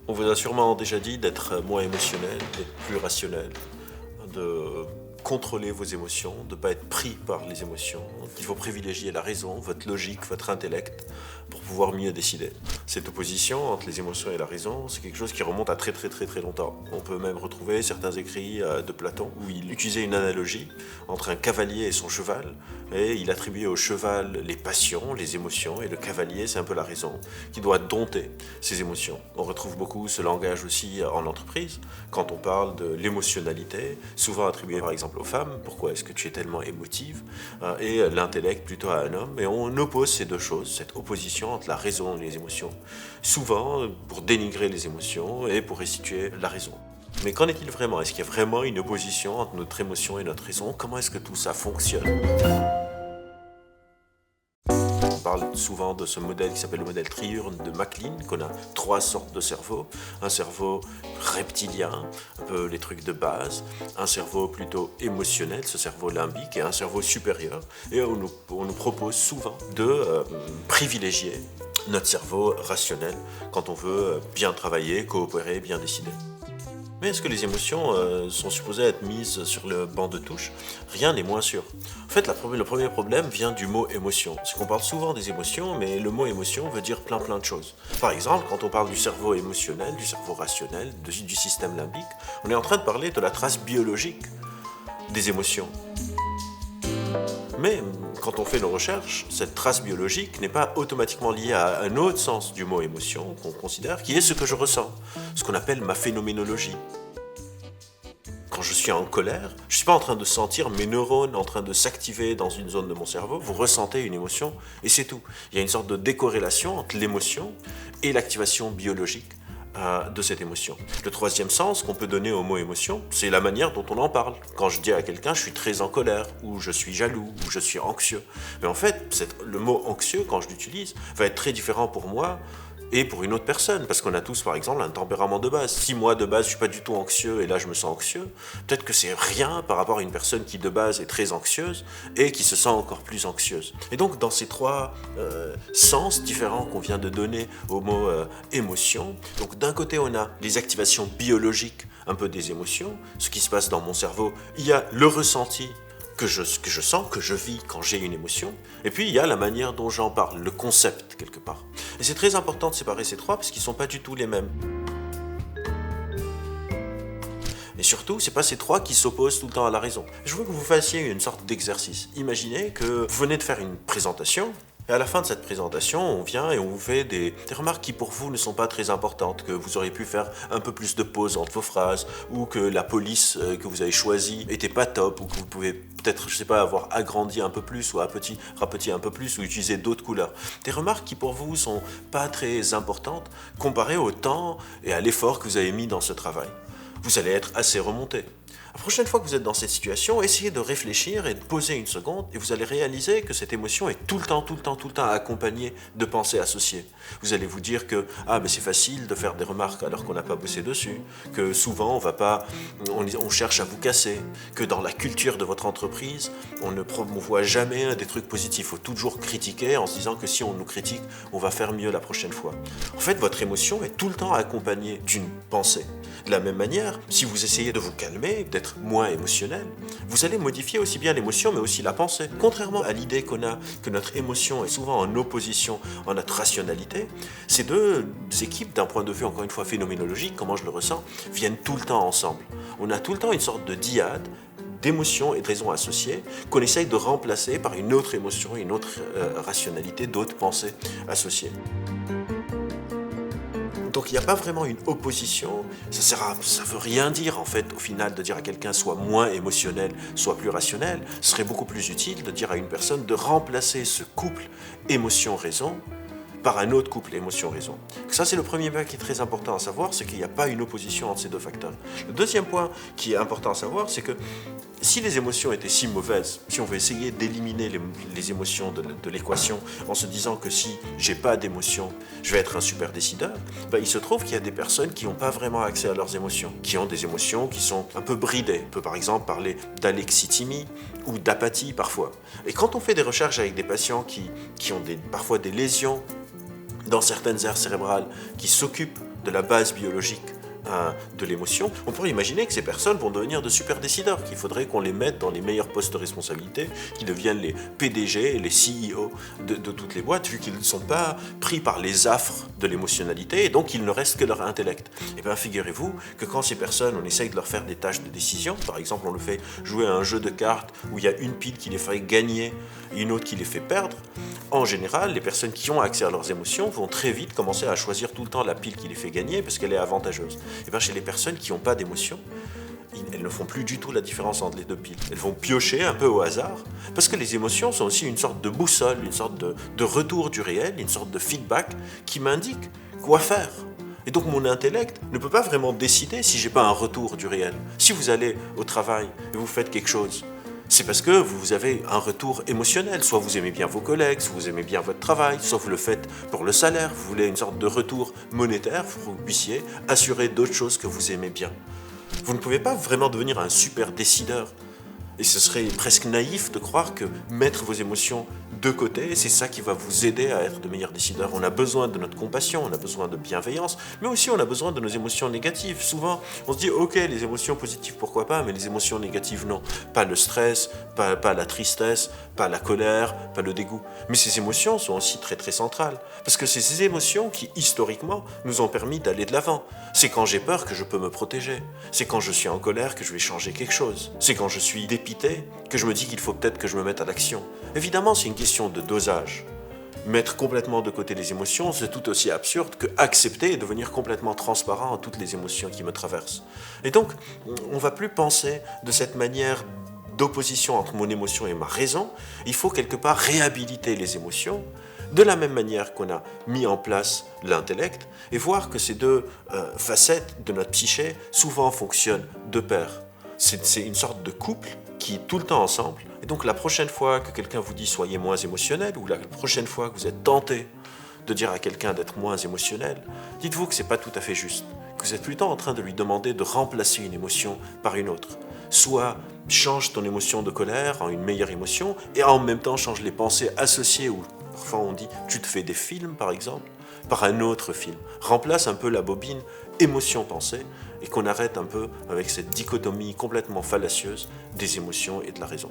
On vous a sûrement déjà dit d'être moins émotionnel, d'être plus rationnel, de contrôler vos émotions, de ne pas être pris par les émotions, qu'il faut privilégier la raison, votre logique, votre intellect, pour pouvoir mieux décider. Cette opposition entre les émotions et la raison, c'est quelque chose qui remonte à très très très très longtemps. On peut même retrouver certains écrits de Platon où il utilisait une analogie entre un cavalier et son cheval, et il attribuait au cheval les passions, les émotions, et le cavalier, c'est un peu la raison, qui doit dompter ses émotions. On retrouve beaucoup ce langage aussi en entreprise, quand on parle de l'émotionnalité, souvent attribuée par exemple aux femmes, pourquoi est-ce que tu es tellement émotive, et l'intellect plutôt à un homme, et on oppose ces deux choses, cette opposition entre la raison et les émotions, souvent pour dénigrer les émotions et pour restituer la raison. Mais qu'en est-il vraiment? Est-ce qu'il y a vraiment une opposition entre notre émotion et notre raison? Comment est-ce que tout ça fonctionne? On parle souvent de ce modèle qui s'appelle le modèle triurne de MacLean, qu'on a trois sortes de cerveaux. Un cerveau reptilien, un peu les trucs de base, un cerveau plutôt émotionnel, ce cerveau limbique, et un cerveau supérieur. Et on nous propose souvent de privilégier notre cerveau rationnel quand on veut bien travailler, coopérer, bien décider. Mais est-ce que les émotions sont supposées être mises sur le banc de touche? Rien n'est moins sûr. En fait, le premier problème vient du mot émotion. C'est qu'on parle souvent des émotions, mais le mot émotion veut dire plein de choses. Par exemple, quand on parle du cerveau émotionnel, du cerveau rationnel, du système limbique, on est en train de parler de la trace biologique des émotions. Mais quand on fait nos recherches, cette trace biologique n'est pas automatiquement liée à un autre sens du mot émotion qu'on considère, qui est ce que je ressens, ce qu'on appelle ma phénoménologie. Quand je suis en colère, je ne suis pas en train de sentir mes neurones en train de s'activer dans une zone de mon cerveau, vous ressentez une émotion et c'est tout. Il y a une sorte de décorrélation entre l'émotion et l'activation biologique de cette émotion. Le troisième sens qu'on peut donner au mot émotion, c'est la manière dont on en parle. Quand je dis à quelqu'un je suis très en colère, ou je suis jaloux, ou je suis anxieux. Mais en fait, le mot anxieux, quand je l'utilise, va être très différent pour moi et pour une autre personne, parce qu'on a tous par exemple un tempérament de base. Si moi de base je suis pas du tout anxieux et là je me sens anxieux, peut-être que c'est rien par rapport à une personne qui de base est très anxieuse et qui se sent encore plus anxieuse. Et donc dans ces trois sens différents qu'on vient de donner au mot émotion, donc d'un côté on a les activations biologiques un peu des émotions, ce qui se passe dans mon cerveau, il y a le ressenti que je sens, que je vis quand j'ai une émotion. Et puis il y a la manière dont j'en parle, le concept quelque part. Et c'est très important de séparer ces trois parce qu'ils ne sont pas du tout les mêmes. Et surtout, c'est pas ces trois qui s'opposent tout le temps à la raison. Je veux que vous fassiez une sorte d'exercice. Imaginez que vous venez de faire une présentation, et à la fin de cette présentation, on vient et on vous fait des remarques qui pour vous ne sont pas très importantes, que vous auriez pu faire un peu plus de pause entre vos phrases, ou que la police que vous avez choisie était pas top, ou que vous pouvez peut-être, je sais pas, avoir agrandi un peu plus, ou rapetit un peu plus, ou utiliser d'autres couleurs. Des remarques qui pour vous sont pas très importantes, comparées au temps et à l'effort que vous avez mis dans ce travail. Vous allez être assez remonté. La prochaine fois que vous êtes dans cette situation, essayez de réfléchir et de poser une seconde et vous allez réaliser que cette émotion est tout le temps accompagnée de pensées associées. Vous allez vous dire que mais c'est facile de faire des remarques alors qu'on n'a pas bossé dessus, que souvent on cherche à vous casser, que dans la culture de votre entreprise, on ne promouvoit jamais des trucs positifs. Il faut toujours critiquer en se disant que si on nous critique, on va faire mieux la prochaine fois. En fait, votre émotion est tout le temps accompagnée d'une pensée. De la même manière, si vous essayez de vous calmer, d'être moins émotionnel, vous allez modifier aussi bien l'émotion mais aussi la pensée. Contrairement à l'idée qu'on a que notre émotion est souvent en opposition à notre rationalité, ces deux équipes, d'un point de vue encore une fois phénoménologique, comment je le ressens, viennent tout le temps ensemble. On a tout le temps une sorte de dyade d'émotions et de raisons associées qu'on essaye de remplacer par une autre émotion, une autre rationalité, d'autres pensées associées. Donc il n'y a pas vraiment une opposition, ça veut rien dire en fait au final de dire à quelqu'un soit moins émotionnel, soit plus rationnel. Ce serait beaucoup plus utile de dire à une personne de remplacer ce couple émotion-raison par un autre couple émotion-raison. Ça c'est le premier point qui est très important à savoir, c'est qu'il n'y a pas une opposition entre ces deux facteurs. Le deuxième point qui est important à savoir, c'est que si les émotions étaient si mauvaises, si on veut essayer d'éliminer les émotions de l'équation en se disant que si j'ai pas d'émotions, je vais être un super décideur, il se trouve qu'il y a des personnes qui n'ont pas vraiment accès à leurs émotions, qui ont des émotions qui sont un peu bridées. On peut par exemple parler d'alexithymie ou d'apathie parfois. Et quand on fait des recherches avec des patients qui ont parfois des lésions dans certaines aires cérébrales qui s'occupent de la base biologique de l'émotion, on pourrait imaginer que ces personnes vont devenir de super décideurs, qu'il faudrait qu'on les mette dans les meilleurs postes de responsabilité, qu'ils deviennent les PDG, les CEO de toutes les boîtes, vu qu'ils ne sont pas pris par les affres de l'émotionnalité, et donc il ne reste que leur intellect. Et bien figurez-vous que quand ces personnes, on essaye de leur faire des tâches de décision, par exemple on le fait jouer à un jeu de cartes où il y a une pile qui les fait gagner et une autre qui les fait perdre, en général, les personnes qui ont accès à leurs émotions vont très vite commencer à choisir tout le temps la pile qui les fait gagner parce qu'elle est avantageuse. Et bien chez les personnes qui n'ont pas d'émotions, elles ne font plus du tout la différence entre les deux piles. Elles vont piocher un peu au hasard, parce que les émotions sont aussi une sorte de boussole, une sorte de retour du réel, une sorte de feedback qui m'indique quoi faire. Et donc mon intellect ne peut pas vraiment décider si j'ai pas un retour du réel. Si vous allez au travail et vous faites quelque chose, c'est parce que vous avez un retour émotionnel. Soit vous aimez bien vos collègues, soit vous aimez bien votre travail, soit vous le faites pour le salaire, vous voulez une sorte de retour monétaire pour que vous puissiez assurer d'autres choses que vous aimez bien. Vous ne pouvez pas vraiment devenir un super décideur. Et ce serait presque naïf de croire que mettre vos émotions de côté, c'est ça qui va vous aider à être de meilleurs décideurs. On a besoin de notre compassion, on a besoin de bienveillance, mais aussi on a besoin de nos émotions négatives. Souvent, on se dit, ok, les émotions positives, pourquoi pas, mais les émotions négatives, non. Pas le stress, pas la tristesse, pas la colère, pas le dégoût. Mais ces émotions sont aussi très très centrales, parce que c'est ces émotions qui, historiquement, nous ont permis d'aller de l'avant. C'est quand j'ai peur que je peux me protéger. C'est quand je suis en colère que je vais changer quelque chose. C'est quand je suis dépité que je me dis qu'il faut peut-être que je me mette à l'action. Évidemment, c'est une question de dosage. Mettre complètement de côté les émotions, c'est tout aussi absurde que accepter et devenir complètement transparent à toutes les émotions qui me traversent. Et donc, on ne va plus penser de cette manière d'opposition entre mon émotion et ma raison. Il faut quelque part réhabiliter les émotions de la même manière qu'on a mis en place l'intellect et voir que ces deux facettes de notre psyché souvent fonctionnent de pair. C'est une sorte de couple qui est tout le temps ensemble. Et donc la prochaine fois que quelqu'un vous dit soyez moins émotionnel, ou la prochaine fois que vous êtes tenté de dire à quelqu'un d'être moins émotionnel, dites-vous que ce n'est pas tout à fait juste, que vous êtes plutôt en train de lui demander de remplacer une émotion par une autre. Soit change ton émotion de colère en une meilleure émotion, et en même temps change les pensées associées, ou parfois on dit tu te fais des films par exemple, par un autre film. Remplace un peu la bobine émotion-pensée, et qu'on arrête un peu avec cette dichotomie complètement fallacieuse des émotions et de la raison.